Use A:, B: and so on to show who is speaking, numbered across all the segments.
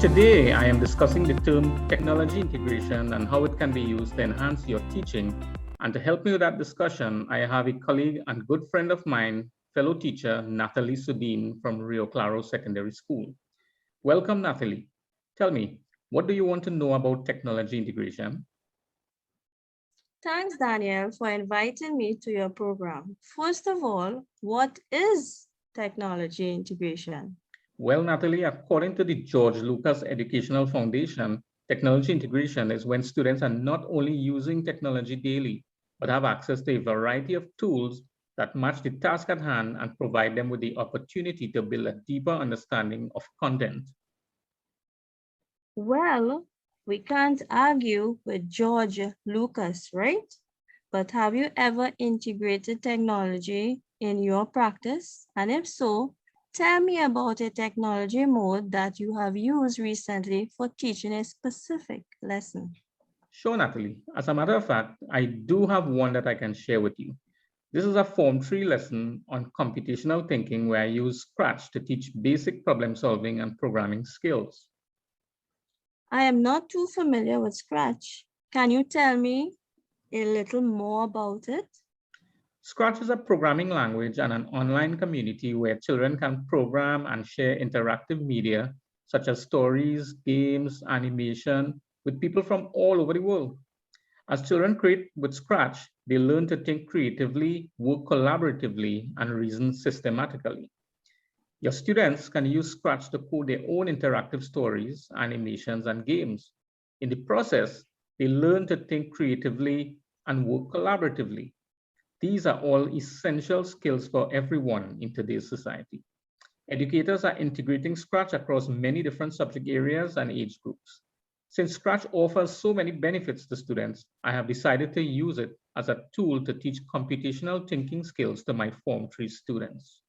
A: Today, I am discussing the term technology integration and how it can be used to enhance your teaching. And to help me with that discussion, I have a colleague and good friend of mine, fellow teacher Nathalie Sudin from Rio Claro Secondary School. Welcome, Nathalie. Tell me, what do you want to know about technology integration?
B: Thanks, Daniel, for inviting me to your program. First of all, what is technology integration?
A: Well, Nathalie, according to the George Lucas Educational Foundation, technology integration is when students are not only using technology daily, but have access to a variety of tools that match the task at hand and provide them with the opportunity to build a deeper understanding of content.
B: Well, we can't argue with George Lucas, right? But have you ever integrated technology in your practice? And if so, tell me about a technology mode that you have used recently for teaching a specific lesson.
A: Sure, Nathalie. As a matter of fact, I do have one that I can share with you. This is a Form 3 lesson on computational thinking where I use Scratch to teach basic problem solving and programming skills.
B: I am not too familiar with Scratch. Can you tell me a little more about it?
A: Scratch is a programming language and an online community where children can program and share interactive media such as stories, games, animation with people from all over the world. As children create with Scratch, they learn to think creatively, work collaboratively, and reason systematically. Your students can use Scratch to code their own interactive stories, animations, and games. In the process, they learn to think creatively and work collaboratively. These are all essential skills for everyone in today's society. Educators are integrating Scratch across many different subject areas and age groups. Since Scratch offers so many benefits to students, I have decided to use it as a tool to teach computational thinking skills to my Form 3 students.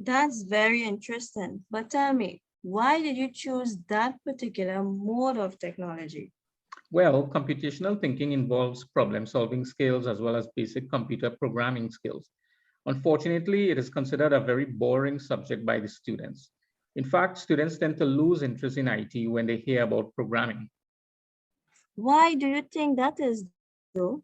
B: That's very interesting. But tell me, why did you choose that particular mode of technology?
A: Well, computational thinking involves problem-solving skills as well as basic computer programming skills. Unfortunately, it is considered a very boring subject by the students. In fact, students tend to lose interest in IT when they hear about programming.
B: Why do you think that is, though?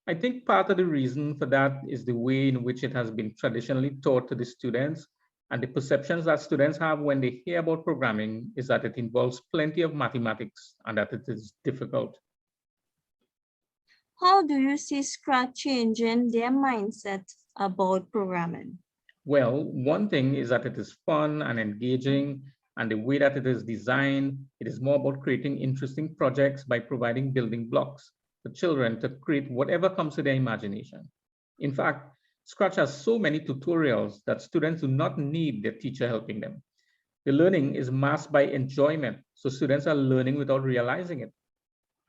A: I think part of the reason for that is the way in which it has been traditionally taught to the students, and the perceptions that students have when they hear about programming is that it involves plenty of mathematics and that it is difficult.
B: How do you see Scratch changing their mindset about programming?
A: Well, one thing is that it is fun and engaging, and the way that it is designed, it is more about creating interesting projects by providing building blocks for children to create whatever comes to their imagination. In fact, Scratch has so many tutorials that students do not need their teacher helping them. The learning is masked by enjoyment, so students are learning without realizing it.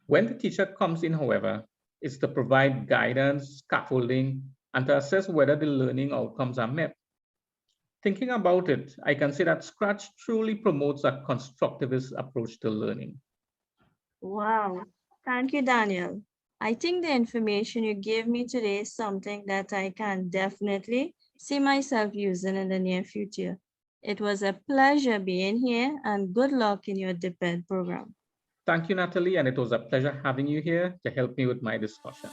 A: When the teacher comes in, however, it's to provide guidance, scaffolding, and to assess whether the learning outcomes are met. Thinking about it, I can say that Scratch truly promotes a constructivist approach to learning.
B: Wow. Thank you, Daniel. I think the information you gave me today is something that I can definitely see myself using in the near future. It was a pleasure being here and good luck in your debate program.
A: Thank you, Natalie, and it was a pleasure having you here to help me with my discussion.